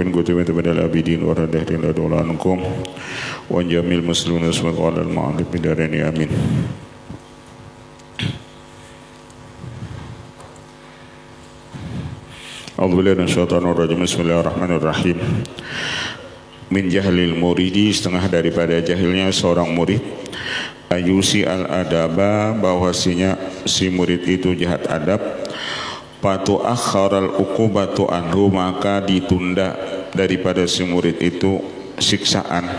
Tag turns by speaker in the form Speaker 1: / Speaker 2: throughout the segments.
Speaker 1: asrafin kutimin tabadal abidin wa radahrin ladulankum wa jamil muslimin asmaqal al-ma'alib bidarani amin. A'udzubillahi minasyaitonir rajim. Bismillahirrahmanirrahim. Min jahlil muridi, setengah daripada jahilnya seorang murid, ayusi al-adaba, bahwasanya si murid itu jahat adab, patu akharal uqubatu anhu, maka ditunda daripada si murid itu siksaan.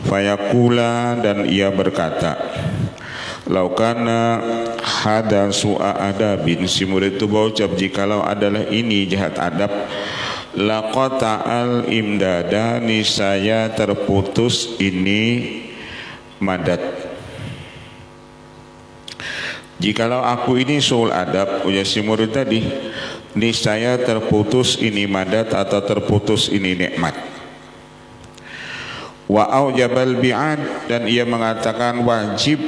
Speaker 1: Fayaqula, dan ia berkata, laukana hada su'a adabin, si murid itu berucap, jikalau adalah ini jahat adab, laqata'al imdada, niscaya terputus ini madat. Jikalau aku ini su'ul adab, ujar si murid tadi, niscaya terputus ini madat atau terputus ini nikmat. Wa aujabal bi'ad, dan ia mengatakan wajib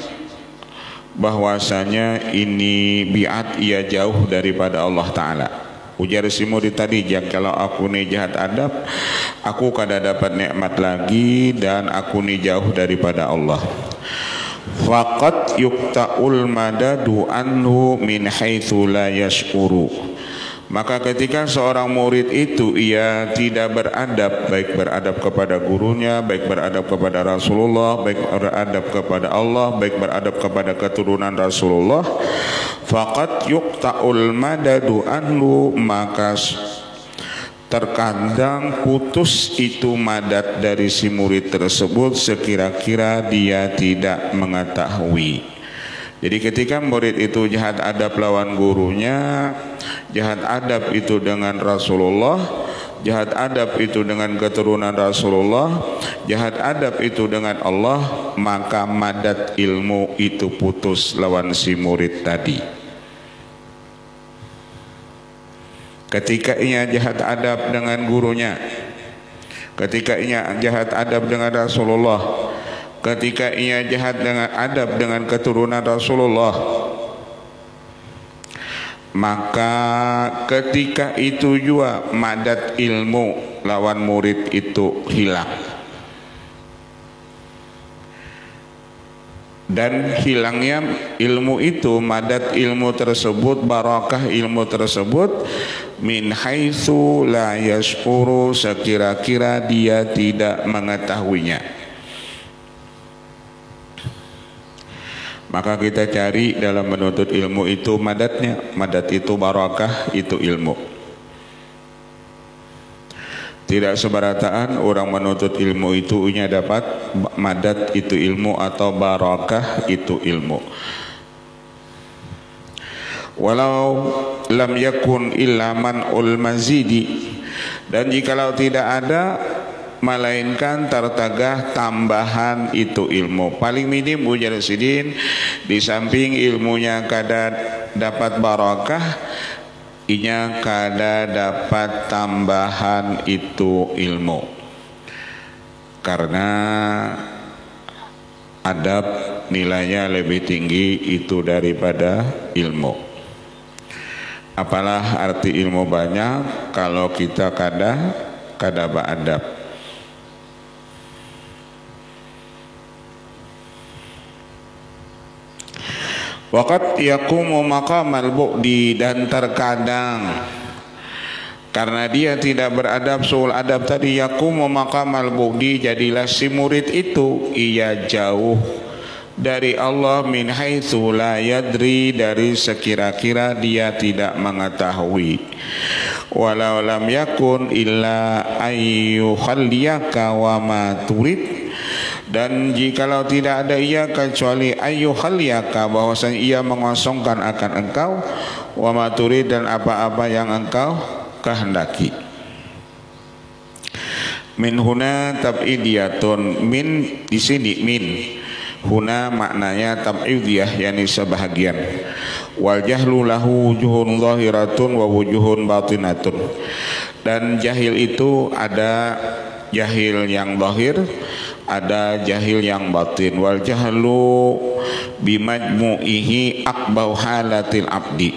Speaker 1: bahwasanya ini bi'at, ia jauh daripada Allah Ta'ala. Ujar si murid tadi, kalau aku ni jahat adab, aku kada dapat nikmat lagi, dan aku ni jauh daripada Allah. Faqat yukta'ul madadu anhu min haitsu la yash'uru, maka ketika seorang murid itu ia tidak beradab, baik beradab kepada gurunya, baik beradab kepada Rasulullah, baik beradab kepada Allah, baik beradab kepada keturunan Rasulullah, faqat yuqta'ul madadu anhu, maka terkadang putus itu madat dari si murid tersebut sekira-kira dia tidak mengetahui. Jadi ketika murid itu jahat adab lawan gurunya, jahat adab itu dengan Rasulullah, jahat adab itu dengan keturunan Rasulullah, jahat adab itu dengan Allah, maka madat ilmu itu putus lawan si murid tadi. Ketika ia jahat adab dengan gurunya, ketika ia jahat adab dengan Rasulullah, ketika ia jahat dengan adab dengan keturunan Rasulullah, maka ketika itu juga madat ilmu lawan murid itu hilang. Dan hilangnya ilmu itu, madat ilmu tersebut, barakah ilmu tersebut, min haitsu la yash'uru, sekira-kira dia tidak mengetahuinya. Maka kita cari dalam menuntut ilmu itu madatnya. Madat itu barakah, itu ilmu. Tidak seberataan orang menuntut ilmu itu nya dapat madat itu ilmu atau barakah itu ilmu. Walau lam yakun illa man'ul mazidi, dan jikalau tidak ada melainkan tertagah tambahan itu ilmu. Paling minim ujar sidin, di samping ilmunya kada dapat barakah, inya kada dapat tambahan itu ilmu. Karena adab nilainya lebih tinggi itu daripada ilmu. Apalah arti ilmu banyak kalau kita kada beradab. Waqat yaqumu maqamal bu'di, dan terkadang karena dia tidak beradab suul adab tadi, yaqumu maqamal bu'di, jadilah si murid itu ia jauh dari Allah, min haitsu la yadri, dari sekira-kira dia tidak mengetahui. Walau lam yakun illa ayyukhalliyaka wa ma turid, dan jikalau tidak ada ia kecuali ayyukhalliyaka, bahwasanya ia mengosongkan akan engkau, wa ma turid, dan apa-apa yang engkau kehendaki. Min huna tab'idiyatun, min di sini min huna maknanya tab'idiyah, yakni sebahagian. Wal jahlu lahu wujuhun zahiratun wa wujuhun batinatun, dan jahil itu ada jahil yang zahir, ada jahil yang batin. Wal jahlu bimajmu'ihi aqbau halatil abdi.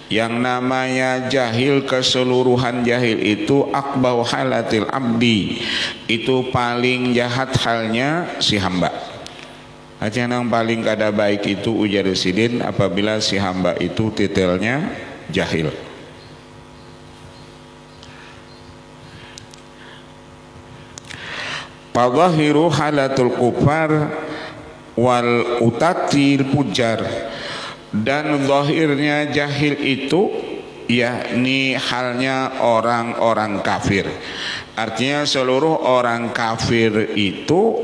Speaker 1: Yang namanya jahil, keseluruhan jahil itu aqbau halatil abdi, itu paling jahat halnya si hamba. Artinya yang paling kada baik itu ujar sidin apabila si hamba itu titelnya jahil. Fadhahiru halatul kufar wal utatil pujar, dan zahirnya jahil itu yakni halnya orang-orang kafir. Artinya seluruh orang kafir itu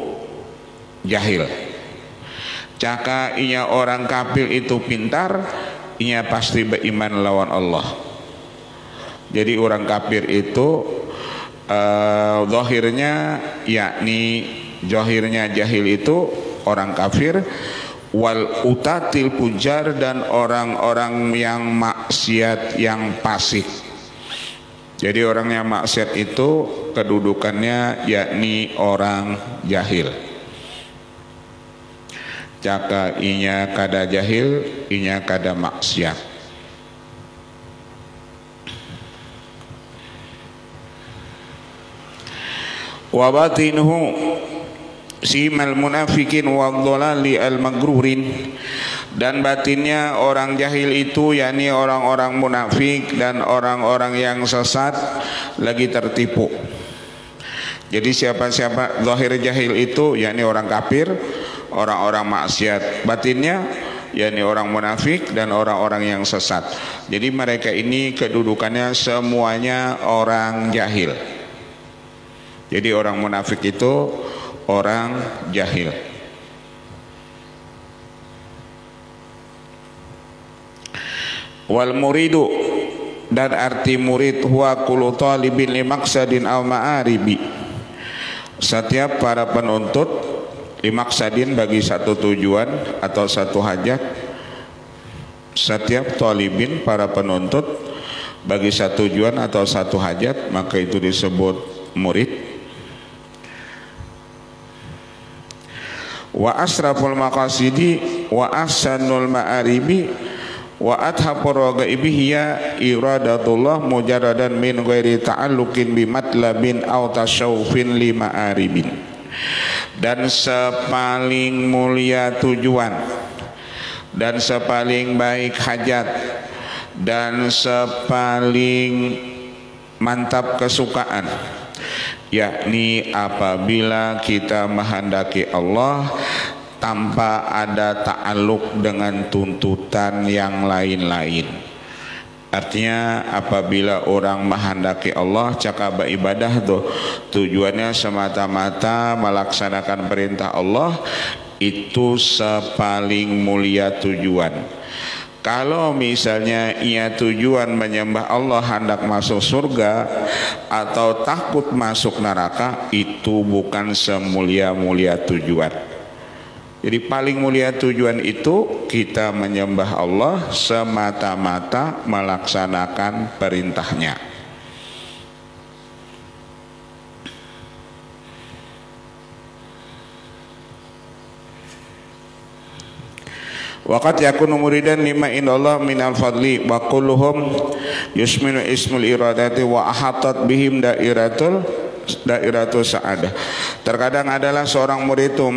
Speaker 1: jahil. Caka inya orang kafir itu pintar, inya pasti beriman lawan Allah. Jadi orang kafir itu zahirnya yakni zahirnya jahil itu orang kafir, wal utatil pujar, dan orang-orang yang maksiat yang fasik. Jadi orang yang maksiat itu kedudukannya yakni orang jahil. Caka inya kada jahil, inya kada maksiat. Wa batinuhu simal munafikin wa dhalali al magrurin, dan batinnya orang jahil itu yakni orang-orang munafik dan orang-orang yang sesat lagi tertipu. Jadi siapa-siapa zahir jahil itu yakni orang kafir, orang-orang maksiat, batinnya yakni orang munafik dan orang-orang yang sesat. Jadi mereka ini kedudukannya semuanya orang jahil. Jadi orang munafik itu orang jahil. Wal muridu, dan arti murid huwa kullu talibin li maqsadin aw ma'aribi, setiap para penuntut li maqsadin bagi satu tujuan atau satu hajat. Setiap talibin para penuntut bagi satu tujuan atau satu hajat, maka itu disebut murid. Wa asraful maqasidi wa ahsanul ma'aribi wa adhapur ragaibihi ya iradatullah mujarradan min ghairi ta'alluqin bi matlabin aw tasyawfin li ma'aribin. Dan sepaling mulia tujuan, dan sepaling baik hajat, dan sepaling mantap kesukaan, yakni apabila kita menghendaki Allah tanpa ada ta'aluk dengan tuntutan yang lain-lain. Artinya apabila orang menghendaki Allah cakap ibadah tuh tujuannya semata-mata melaksanakan perintah Allah, itu sepaling mulia tujuan. Kalau misalnya ia tujuan menyembah Allah hendak masuk surga atau takut masuk neraka, itu bukan semulia-mulia tujuan. Jadi paling mulia tujuan itu kita menyembah Allah semata-mata melaksanakan perintahnya. Waqad yakunu muridan lima indallah minal fadli wa kulluhum yusminu ismul iradati wa ahatat bihim dairatul sa'adah. Terkadang adalah seorang murid itu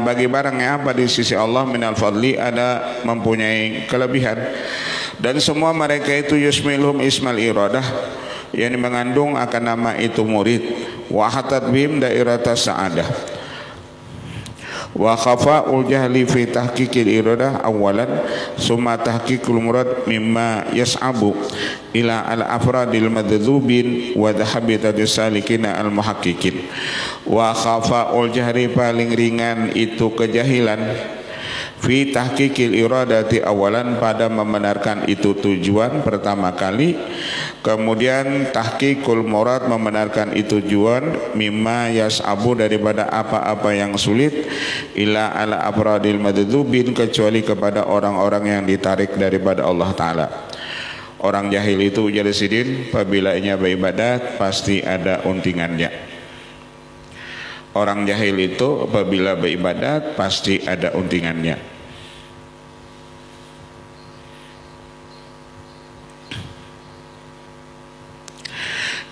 Speaker 1: bagi barangnya apa di sisi Allah minal fadli, ada mempunyai kelebihan, dan semua mereka itu yusmiluhum ismal iradah, yang mengandung akan nama itu murid, wa ahatat bihim dairatus sa'adah. Wa khafa'ul jahli fi tahqiqil iradah awalan summa tahqiqul murad mimma yas'abu ila al-afradil madzubin wa dhahabitatis salikina al-muhaqqiqin. Wa khafa'ul jahri paling ringan itu kejahilan fi tahqiqil iradati awalan pada membenarkan itu tujuan pertama kali, kemudian tahqiqul murad membenarkan itu tujuan mimma yas'abu daripada apa-apa yang sulit ila ala abradil madzubin kecuali kepada orang-orang yang ditarik daripada Allah Ta'ala. Orang jahil itu jadi sidin apabila ia beribadat pasti ada untingannya. Orang jahil itu apabila beribadat pasti ada untingannya.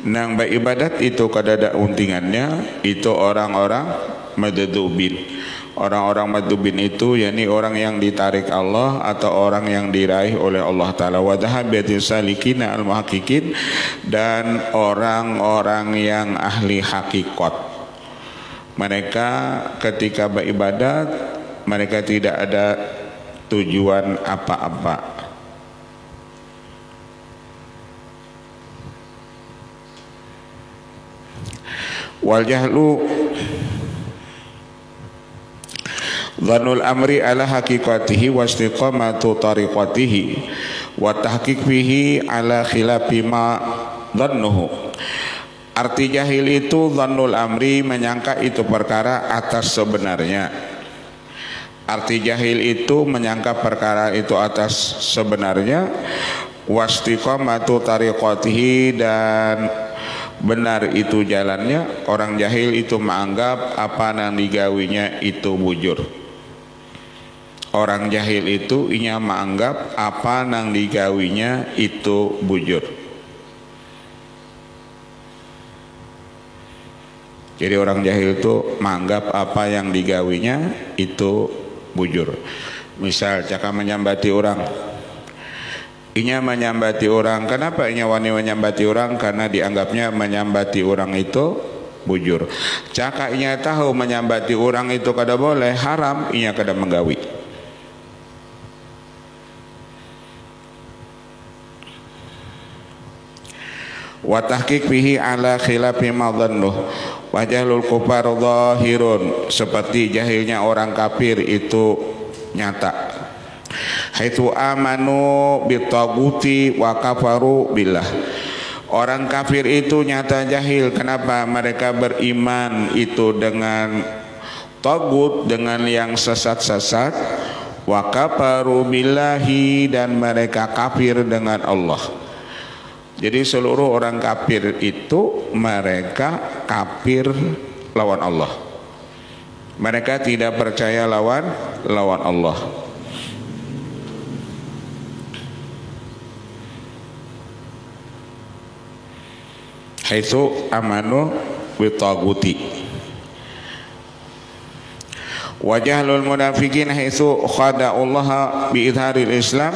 Speaker 1: Nang beribadat itu kadada untingannya itu orang-orang madudubin. Orang-orang madubin itu yakni orang yang ditarik Allah atau orang yang diraih oleh Allah Ta'ala. Wa dhahabatis salikina al-muhaqqiqin, dan orang-orang yang ahli hakikat. Mereka ketika beribadat mereka tidak ada tujuan apa-apa. Wal jahlu dzannul amri ala haqiqatihi wa istiqamatu tariqatihi wa tahqiq fihi ala khilafi ma dhannuhu. Arti jahil itu dzannul amri, menyangka itu perkara atas sebenarnya. Arti jahil itu menyangka perkara itu atas sebenarnya. Wa istiqamatu tariqatihi, dan benar itu jalannya. Orang jahil itu menganggap apa yang digawinya itu bujur. Orang jahil itu inya menganggap apa yang digawinya itu bujur. Jadi orang jahil itu menganggap apa yang digawinya itu bujur. Misal cakap menyambati orang, inya menyambati orang. Kenapa inya wani menyambati orang? Karena dianggapnya menyambati orang itu bujur. Caka inya tahu menyambati orang itu kada boleh, haram, inya kada menggawi. Wa tahqiq fihi ala khilafi ma dhannuh wa jahlul kufar dhahirun, seperti jahilnya orang kafir itu nyata. Haitsu amanu bitaguti wa kafaru billah. Orang kafir itu nyata jahil. Kenapa? Mereka beriman itu dengan tagut, dengan yang sesat-sesat. Wa kafaru billahi, dan mereka kafir dengan Allah. Jadi seluruh orang kafir itu mereka kafir lawan Allah. Mereka tidak percaya lawan Allah. Haitsu amanu bitaguti. Wa jahlul munafiqin haitsu khada'ullaha bi idharil Islam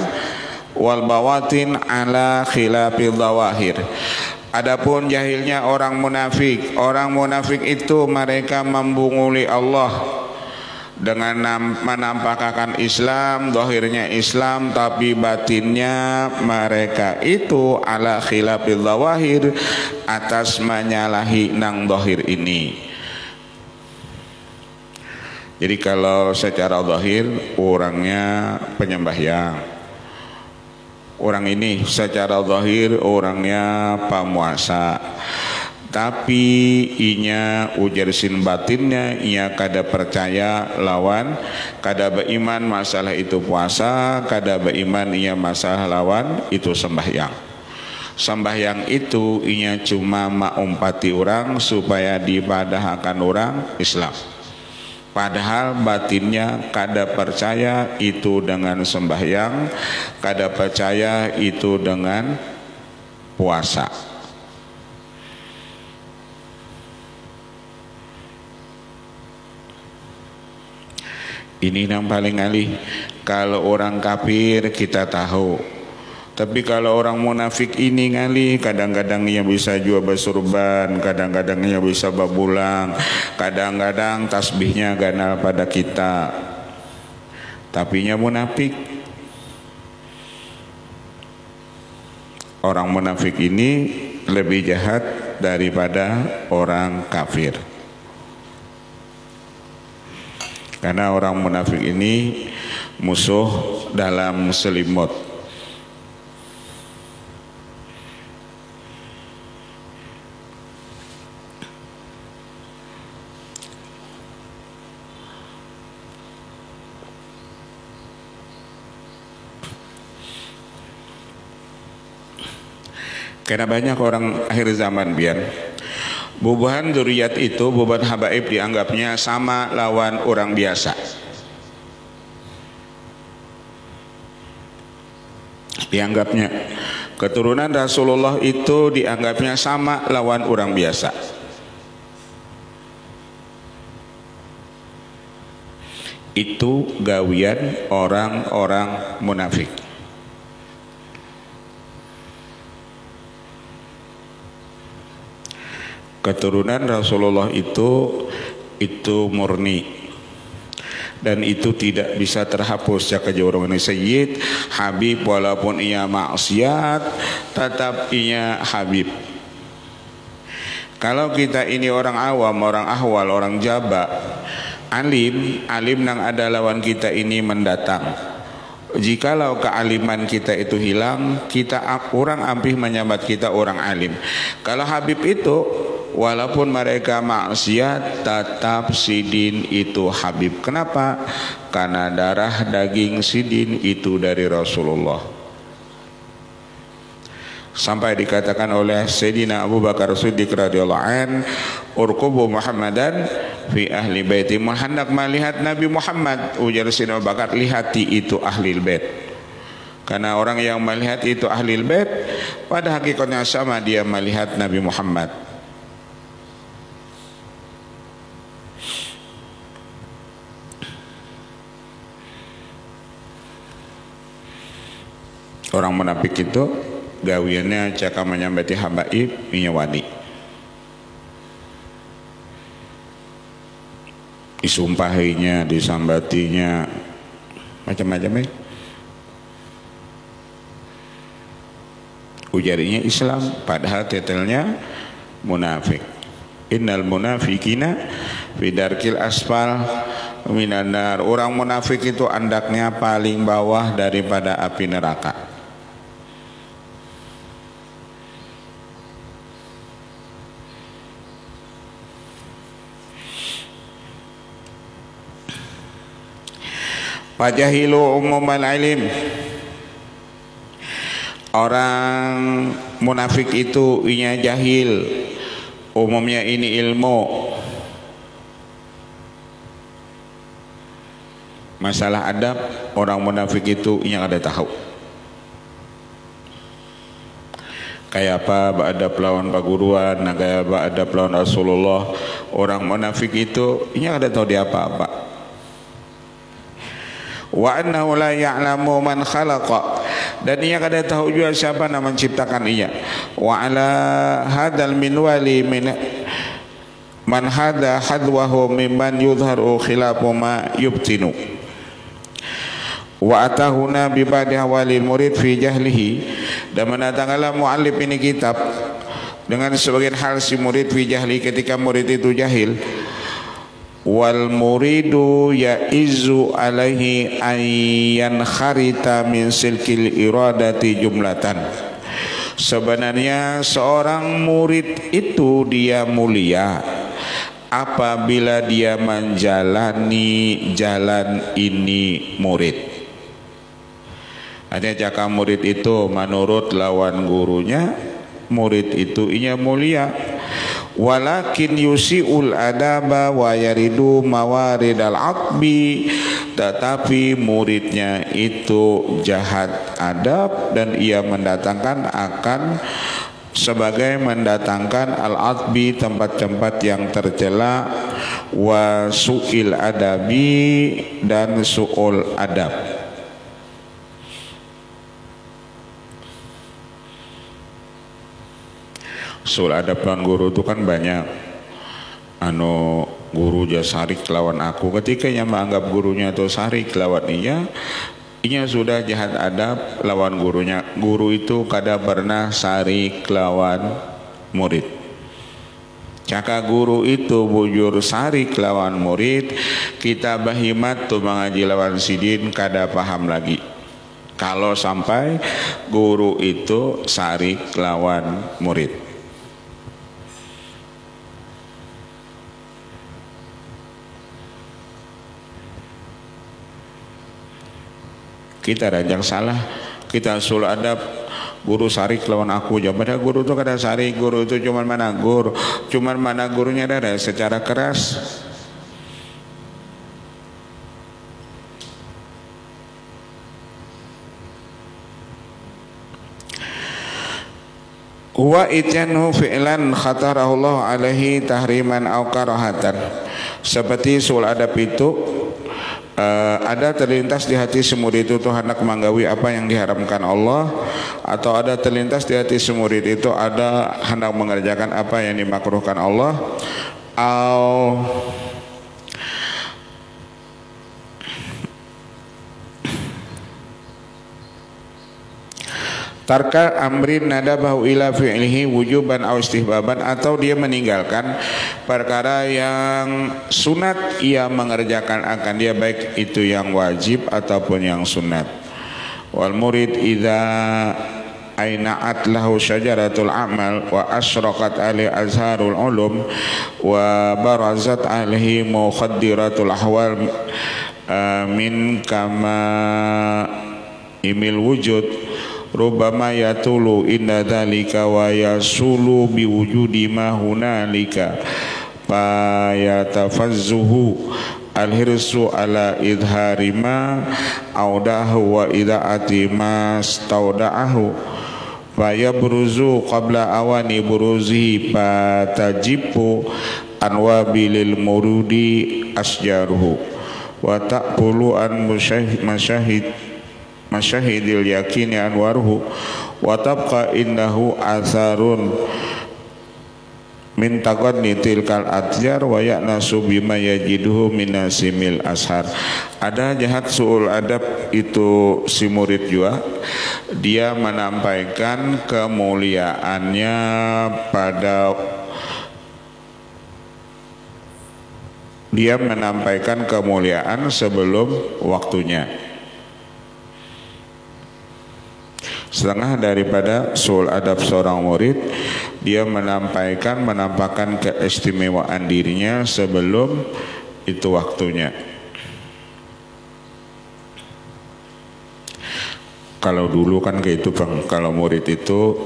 Speaker 1: wal bawatin ala khilafil zawahir. Adapun jahilnya orang munafik itu mereka membunguli Allah dengan menampakkan Islam, zahirnya Islam, tapi batinnya mereka itu ala khilafil zawahir, atas menyalahi nang zahir ini. Jadi kalau secara zahir orangnya penyembahyang, orang ini secara zahir orangnya pamuasa, tapi inya ujar sin batinnya ia kada percaya lawan, kada beriman masalah itu puasa, kada beriman ia masalah lawan itu sembahyang. Sembahyang itu inya cuma maumpati orang supaya dibadahkan orang Islam. Padahal batinnya kada percaya itu dengan sembahyang, kada percaya itu dengan puasa. Ini yang paling alih. Kalau orang kafir kita tahu, tapi kalau orang munafik ini ngali, kadang-kadang ia bisa juga bersurban, kadang-kadang ia bisa babulang, kadang-kadang tasbihnya ganal pada kita, tapinya munafik. Orang munafik ini lebih jahat daripada orang kafir. Karena orang munafik ini musuh dalam selimut. Karena banyak orang akhir zaman biar bubuhan dzurriyyat itu, bubuhan habaib dianggapnya sama lawan orang biasa. Dianggapnya Keturunan Rasulullah itu dianggapnya sama lawan orang biasa. Itu gawian orang-orang munafik. Keturunan Rasulullah itu murni. Dan itu tidak bisa terhapus jika orang ini Sayyid Habib, walaupun ia maksiat tetap ia Habib. Kalau kita ini orang awam, orang ahwal, orang jaba, alim nang ada lawan kita ini mendatang. Jikalau kealiman kita itu hilang, kita orang ampih menyambat kita orang alim. Kalau Habib itu walaupun mereka maksiat tetap sidin itu Habib. Kenapa? Karena darah daging sidin itu dari Rasulullah. Sampai dikatakan oleh Sayyidina Abu Bakar Siddiq radhiyallahu an, urqubu Muhammadan fi ahli baiti. Hendak melihat Nabi Muhammad, ujar Sayyidina Abu Bakar, lihati itu ahli bait. Karena orang yang melihat itu ahli bait pada hakikatnya sama dia melihat Nabi Muhammad. Orang munafik itu gawiannya cakap menyambati habaib inya wali. Disumpahinya, disambatinya, macam-macam ujarinya Islam padahal titelnya munafik. Innal munafikina fi darkil asfal minan nar. Orang munafik itu andaknya paling bawah daripada api neraka. Fajahilu umumal ilim. Orang munafik itu inya jahil, umumnya ini ilmu. Masalah adab, orang munafik itu inya ada tahu. Kayak apa ba'adab lawan paguruan, kayak ba'adab lawan Rasulullah. Orang munafik itu inya ada tahu dia apa-apa. Wa annahu la ya'lamu man khalaqa, dan ia kada tahu juga siapa yang menciptakan ia. Wa ala hadzal minwali min man hada hadwahu mimman yudharu khilafu ma yubtinu. Wa atahuna bi ba'di awalil murid fi jahlihi, dan mendatangkanlah muallif ini kitab dengan sebagian hal si murid fi jahli, ketika murid itu jahil. Wal muridu yaizu alaihi ayyan kharita min silkil iradati jumlatan. Sebenarnya seorang murid itu dia mulia apabila dia menjalani jalan ini murid. Artinya jika murid itu menurut lawan gurunya, murid itu inya mulia. Walakin yusiul adaba wa yaridu mawaridal atbi, tetapi muridnya itu jahat adab dan ia mendatangkan akan sebagai mendatangkan al-atbi, tempat-tempat yang tercela, wa su'il adabi, dan su'ul adab. Sul adab lawan guru itu kan banyak. Guru jasarik lawan aku, ketika ia menganggap gurunya itu sarik lawan ia sudah jahat adab lawan gurunya. Guru itu kada pernah sarik lawan murid. Caka guru itu bujur sarik lawan murid, kita bahimat tuh mengaji lawan sidin kada paham lagi. Kalau sampai guru itu sarik lawan murid. Kita ranjang salah, kita sul adab guru sarik lawan aku, padahal guru itu kada sarik. Guru itu cuman mana gurunya ada secara keras. wa ityanu fi'lan khatarahullah alaihi tahriman aw karahatan. Seperti sul adab itu ada terlintas di hati si murid itu hendak menggawi apa yang diharamkan Allah, atau ada terlintas di hati si murid itu ada hendak mengerjakan apa yang dimakruhkan Allah, atau tarka amrin nadabahu ila fi'lihi wujuban aw istihbaban, atau dia meninggalkan perkara yang sunat ia mengerjakan akan dia, baik itu yang wajib ataupun yang sunat. Wal murid idza aina'at lahu syajaratul amal wa asyraqat alaihi azharul ulum wa barazat alaihi mukhaddiratul ahwal min kama imil wujud rubbama yatulu inna dhalika wa yasulu biwujudi ma hunalika fa yatafazzuhu al-hirsu ala idhari ma audahu wa ida'ati ma stauda'ahu fa yabruzu qabla awani buruzihi fa tajibu anwabilil murudi asjaruhu wa ta'kulu an masyahidil yakini anwaruhu wa tabqa innahu atharun min taqadni tilkal atjar wa ya'nasu bima yajiduhu minasimil ashar. Ada jahat su'ul adab itu si murid juga, dia menampaikan kemuliaannya sebelum waktunya. Setengah daripada su'ul adab seorang murid, dia menampakkan keistimewaan dirinya sebelum itu waktunya. Kalau dulu kan kayak itu Bang, kalau murid itu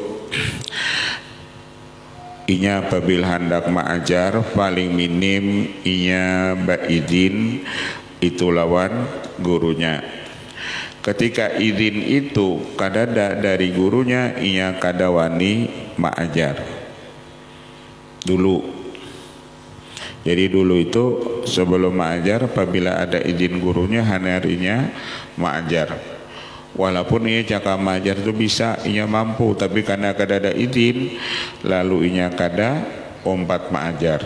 Speaker 1: inya apabila hendak mengajar paling minim inya baidin itu lawan gurunya. Ketika izin itu kadada dari gurunya, ia kadawani ma'ajar dulu. Jadi dulu itu sebelum ma'ajar, apabila ada izin gurunya hanarinya ma'ajar. Walaupun ia cakap ma'ajar itu bisa, ia mampu, tapi karena kadada izin, lalu ia kada ompat ma'ajar.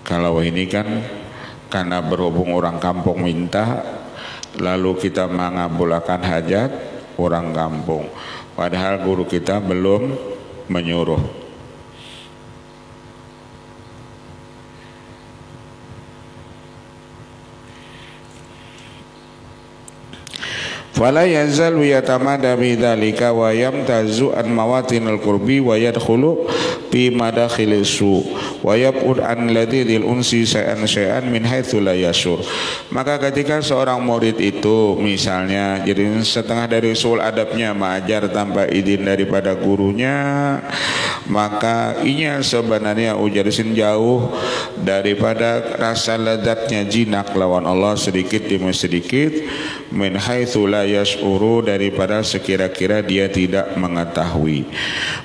Speaker 1: Kalau ini kan karena berhubung orang kampung minta, lalu kita mengabulkan hajat orang kampung, padahal guru kita belum menyuruh. Fala yazalu yatamada bidzalika wa yamtazu an mawatinil qurbi wa yadkhulu fi madakhilis su wa yab'ud an ladidil unsi syai'an min haitsu la yashur. Maka ketika seorang murid itu misalnya jadi setengah dari usul adabnya mengajar tanpa izin daripada gurunya, maka inya sebenarnya ujarisin jauh daripada rasa lezatnya jinak lawan Allah sedikit demi sedikit, min haitsu la yashuru, daripada sekira-kira dia tidak mengetahui.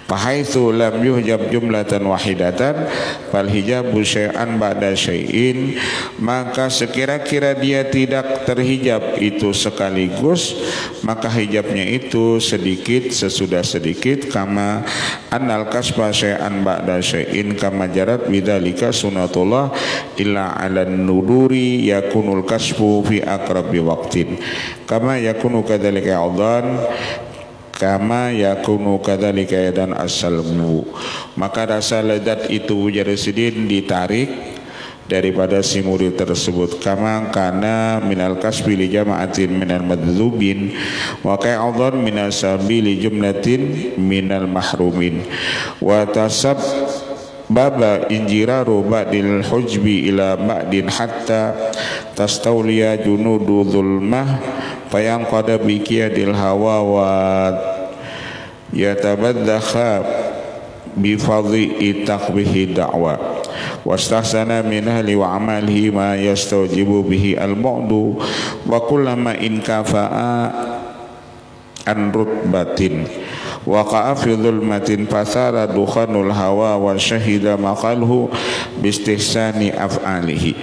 Speaker 1: Fahaitsu lam yuhjab jumlatan wahidatan fal hijabu syai'an ba'da syai'in, maka sekira-kira dia tidak terhijab itu sekaligus, maka hijabnya itu sedikit sesudah sedikit. Kama annal kasba syai'an ba'da syai'in kama jarat bidzalika sunnatullah illa 'alan nuduri yakunul kasbu fi aqrabi waqtin kama yakunu kadzalika adhan kama yakunu kadzalika yadan as-salmu. Maka rasa lezat itu jarasidin ditarik daripada si murid tersebut, kama kana minal kasbi li jama'atin minal madzubin wa ka'adhan minal sabili jumlatin minal mahrumin wa tasab baba injiraru ba'dil hujbi ila ba'din hatta tastawliya junudu dhulmah fayanqada bikiyadil hawa wa yatabadzakha bifadhi taqbihi da'wa wastahsana min ahli wa amalihi ma yastawjibu bihi al-bu'du wa kullama in kafa'a an rutbatin waqa'a fi dhulmatin fathara dukhanul hawa wa syahida maqalhu bistihsani af'alihi.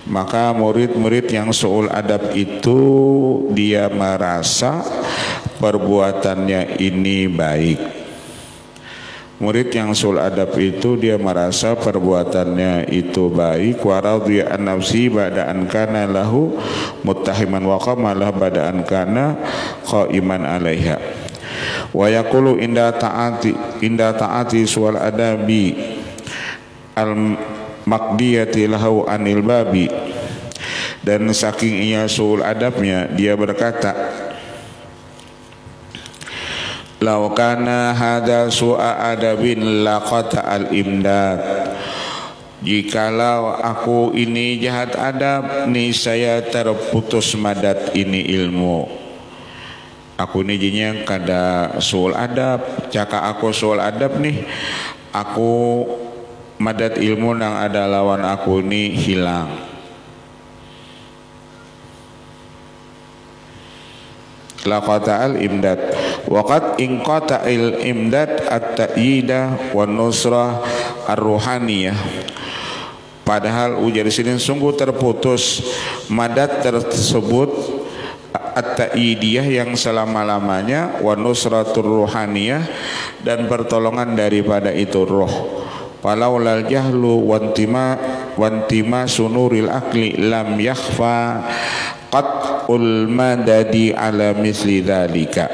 Speaker 1: Maka murid-murid yang su'ul adab itu dia merasa perbuatannya ini baik. Murid yang su'ul adab itu dia merasa perbuatannya itu baik. Wa radhiya an nafsi ba'da an kana lahu muttahiman wa qamalah ba'da an kana qaiman 'alaiha. Wa yaqulu inda ta'ati su'ul adabi al maqdiyati lahu anil babi. Dan saking ia su'ul adabnya dia berkata, law kana hadza su'a adabin laqata al imdad. Jikalau aku ini jahat adab, nih saya terputus madat ini ilmu. Aku ini jinya kada su'ul adab, caka aku su'ul adab nih, aku madat ilmu nang ada lawan aku ini hilang. Laqata al imdad waqad inqata al imdad at-ta'yidah wan nusrah ar-ruhaniyah. Padahal ujar sini sungguh terputus madat tersebut at-ta'yidiyah yang selama-lamanya, wan nusratur ruhaniyah dan pertolongan daripada itu roh. Walaulal jahlu wantima sunuril akli lam yakhfa qat'ul madadi ala misli dzalika.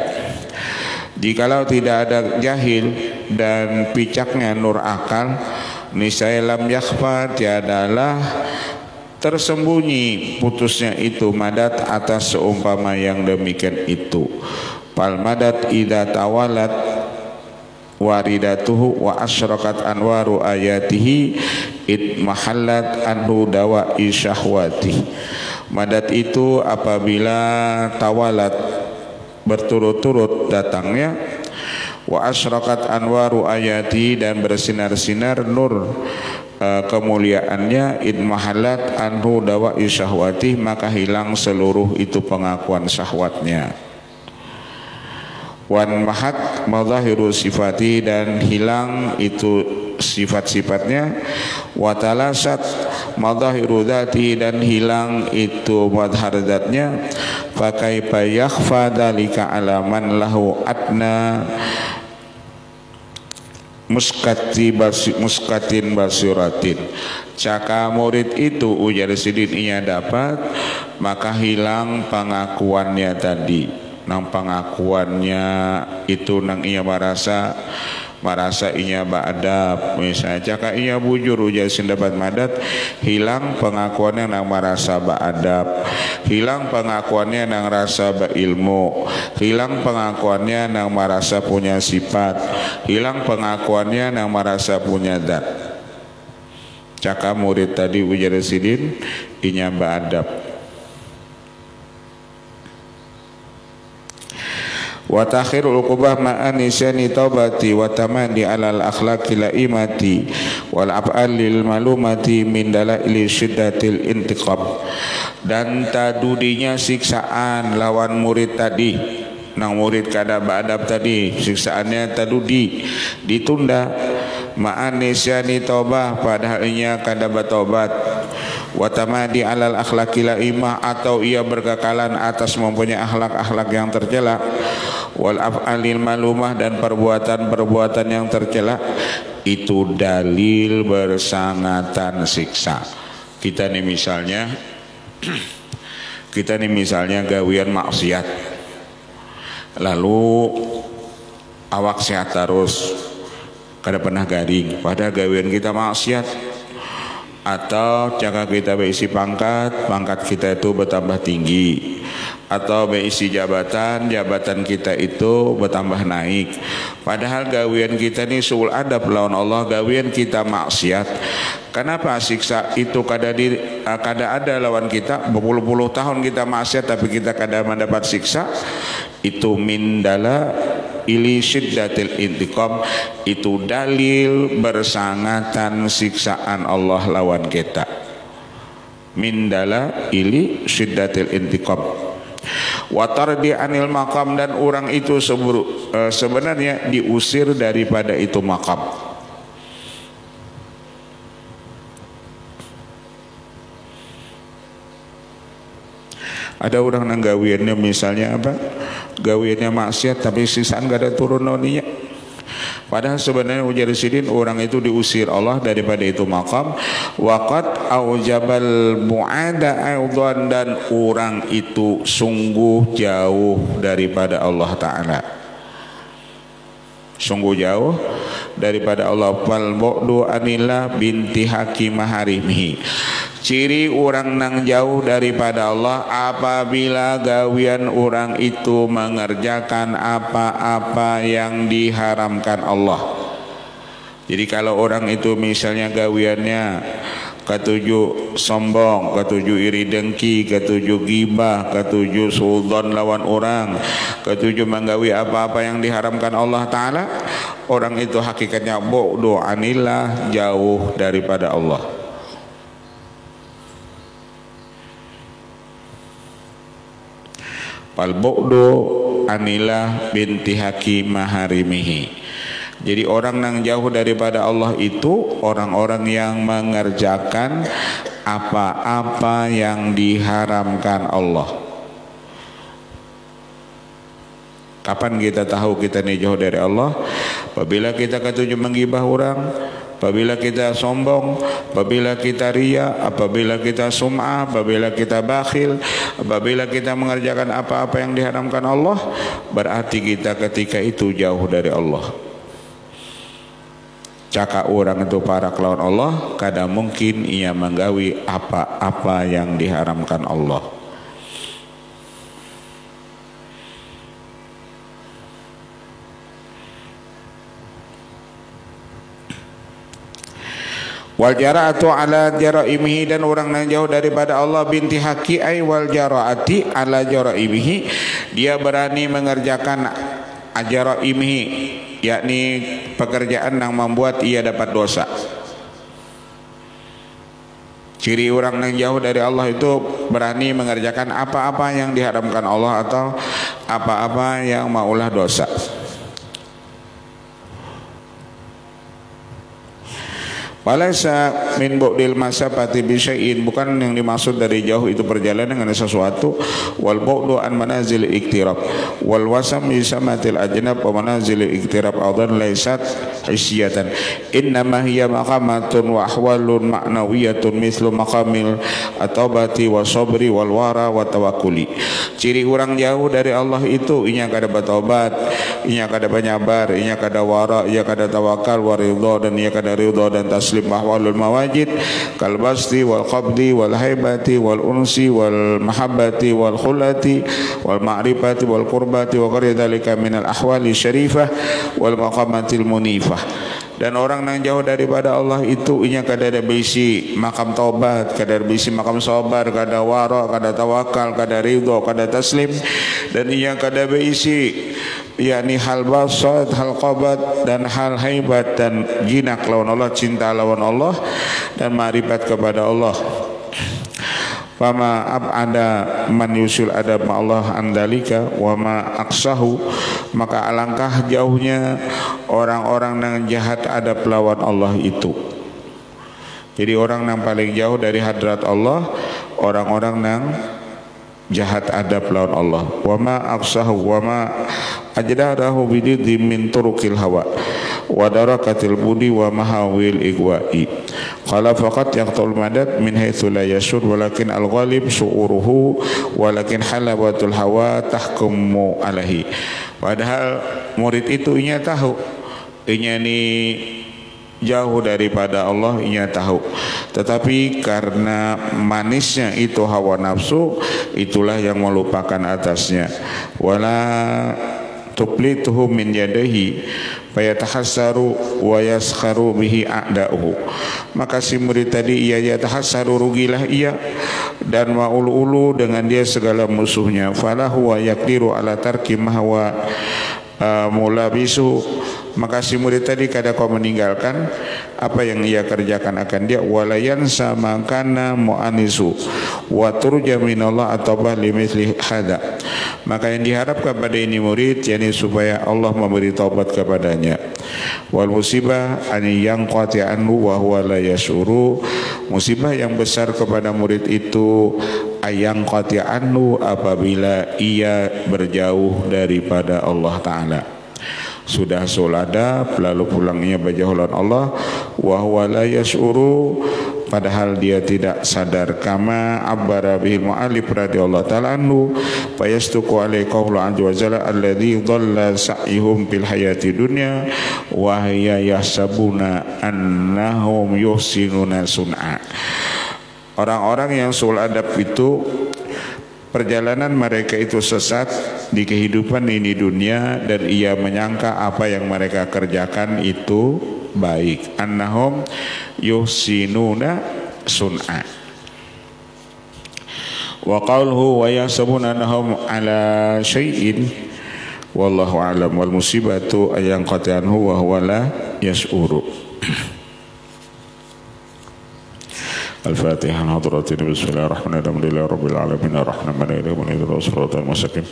Speaker 1: Jikalau tidak ada jahil dan picaknya nur akal, niscaya lam yakhfa tiadalah tersembunyi putusnya itu madat atas seumpama yang demikian itu. Fal madat idza tawalat waridatuhu wa asyraqat anwaru ayatihi it mahallat anhu dawa'i syahwati. Madat itu apabila tawalat berturut-turut datangnya, wa asyraqat anwaru ayati dan bersinar-sinar nur kemuliaannya, it mahallat anhu dawa'i syahwati maka hilang seluruh itu pengakuan syahwatnya. Wan mahat madhahiru sifati dan hilang itu sifat-sifatnya. Watalasat madhahiru dzati dan hilang itu madhar zatnya. Fakaifa yakhfa dzalika ala man lahu adna muskatin basiratin. Caka murid itu ujar sidin ia dapat, maka hilang pengakuannya tadi. Nang pengakuannya itu nang ia merasa inya ba'adab. Misalnya caka ia bujur ujar sin dapat madat, hilang pengakuannya nang merasa ba'adab, hilang pengakuannya nang rasa ba'ilmu, hilang pengakuannya nang merasa punya sifat, hilang pengakuannya nang merasa punya zat. Caka murid tadi ujar sidin inya ba'adab. Wa takhirul uqubah ma'ani syani taubati wa tamadi alal akhlaqi laimati wal af'alil malumati min dalaili syiddatil intiqam. Dan tadudinya siksaan lawan murid tadi, nang murid kada ba'adab tadi, siksaannya tadudi ditunda. Ma'ani syani taubah padahal ia kada bertobat, wa tamadi alal akhlaqi laimah atau ia berkekalan atas mempunyai akhlak-akhlak yang tercela, wal af'alil malumah dan perbuatan-perbuatan yang tercela, itu dalil bersangatan siksa. Kita nih misalnya gawian maksiat, lalu awak sehat terus, kada pernah garing, pada gawian kita maksiat, atau jika kita berisi pangkat kita itu bertambah tinggi, atau berisi jabatan kita itu bertambah naik, padahal gawian kita ini su'ul adab lawan Allah, gawian kita maksiat. Kenapa siksa itu kada ada lawan kita? Berpuluh-puluh tahun kita maksiat tapi kita kada mendapat siksa. Itu mindala ili syiddatil intiqam, itu dalil bersangatan siksaan Allah lawan kita. Mindala ili syiddatil intiqam. wa tardi anil maqam, dan orang itu sebenarnya diusir daripada itu maqam. Ada orang nang gawiannya misalnya apa? Gawiannya maksiat tapi sisaan gak ada turun noninya. Padahal sebenarnya ujar sidin orang itu diusir Allah daripada itu maqam. Waqat aujabal mu'ada aidan, dan orang itu sungguh jauh daripada Allah Ta'ala. Sungguh jauh daripada Allah. Fal bu'du anillah binti hakim maharimihi. Ciri orang nang jauh daripada Allah apabila gawian orang itu mengerjakan apa-apa yang diharamkan Allah. Jadi kalau orang itu misalnya gawiannya ketujuh sombong, ketujuh iri dengki, ketujuh gibah, ketujuh suudzon lawan orang, ketujuh menggawi apa-apa yang diharamkan Allah Ta'ala, orang itu hakikatnya bu'du anillah, jauh daripada Allah. Fal bu'du anillah binti hakim maharimihi. Jadi orang yang jauh daripada Allah itu orang-orang yang mengerjakan apa-apa yang diharamkan Allah. Kapan kita tahu kita ini jauh dari Allah? Apabila kita ketujuh menggibah orang, apabila kita sombong, apabila kita ria, apabila kita sum'ah, apabila kita bakhil, apabila kita mengerjakan apa-apa yang diharamkan Allah, berarti kita ketika itu jauh dari Allah. Caka orang itu para kelawan Allah, kadang mungkin ia menggawi apa-apa yang diharamkan Allah. Wal jara'atu ala jaraimihi, dan orang yang jauh daripada Allah binti haki ay wal jara'ati ala jaraimihi, dia berani mengerjakan ajaraimihi, yakni pekerjaan yang membuat ia dapat dosa. Ciri orang yang jauh dari Allah itu berani mengerjakan apa-apa yang diharamkan Allah atau apa-apa yang maulah dosa. Walaysa min bu'dil masafati bi syai'in, bukan yang dimaksud dari jauh itu perjalanan dengan sesuatu. Wal bu'du an manazil iktirab wal wasam yusamatil ajnab wa manazil iktirab adan laysat hisyatan, innama hiya maqamatun wa ahwalun ma'nawiyatun mislu maqamil at-taubati wa sabri wal wara wa tawakkuli. Ciri orang jauh dari Allah itu inya kada bertobat, inya kada penyabar, inya kada wara, inya kada tawakal, wa ridha, dan inya kada ridha dan taslim mahwalul mawajid kal basti wal qabdi wal haibati wal unsi wal mahabbati wal khulati wal ma'rifati wal qurbati wa ghairi dzalika minal ahwali syarifah wal maqamatil munifah. Dan orang yang jauh daripada Allah itu inya kada ada bisi makam taubat, kada ada bisi makam sabar, kada wara, kada tawakal, kada ridha, kada taslim, dan inya kada bisi yakni hal basat, hal qabat, dan hal haibat, dan jinak lawan Allah, cinta lawan Allah, dan ma'rifat kepada Allah. Fama ab'ada man yusul adab ma'allah andalika wa ma aksahu, maka alangkah jauhnya orang-orang yang jahat adab lawan Allah itu. Jadi orang yang paling jauh dari hadrat Allah, orang-orang yang jahat adab lawan Allah. Wa ma aksahu wa ma ajdarahu bididhi min turukil hawa wa darakatil budi wa mahawil igwa'i. Qala faqat yaqtul madad min haitsu la yashur walakin al-ghalib syu'uruhu walakin halawatul hawa tahkumu alaihi. Padahal murid itu inya tahu inya ni jauh daripada Allah, inya tahu, tetapi karena manisnya itu hawa nafsu, itulah yang melupakan atasnya. Wala tuplituhu min yadihi fayatahassaru wa yaskharu bihi a'da'uhu. Maka si murid tadi ia yatahassaru, rugilah ia dan ma'ulu-ulu dengan dia segala musuhnya. Falahu wa yakdiru ala tarki mahwa mulabisu, maka si murid tadi kada kau meninggalkan apa yang ia kerjakan akan dia, walayan sama kana mu'anisu wa turja minallah atobah limithli hada. Maka yang diharapkan pada ini murid yakni supaya Allah memberi taubat kepadanya. Wal musibah an yanqati anhu wa huwa la yashuru. Musibah yang besar kepada murid itu ayang qati anhu apabila ia berjauh daripada Allah Ta'ala. Sudah soladab lalu pulangnya berjauhan Allah, wa huwa la yashuru, padahal dia tidak sadar. Kama abbara bihil mu'alif radhiyallahu ta'ala anhu fayastuqu alaihi qawlu azza wa jalla alladhi dhalla sa'ihum fil hayati dunya wa hiya yahsabuna annahum yuhsinuna sun'a. Orang-orang yang sul adab itu perjalanan mereka itu sesat di kehidupan ini dunia dan ia menyangka apa yang mereka kerjakan itu baik. Annahum yuhsinuna sun'a. Wa qawluhu wa yahsabuna annahum ala syai'in wallahu a'lam. Wal musibatu ayang qati'anhu wa huwa la yash'uru. Al-Fatihah. Hadratin bismillahirrahmanirrahim. Alhamdulillahi rabbil alamin arrahmanir rahim maliki yaumiddin. Shiratal mustaqim.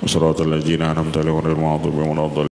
Speaker 1: Shiratal ladzina an'amta alaihim ghairil maghdubi alaihim waladdallin.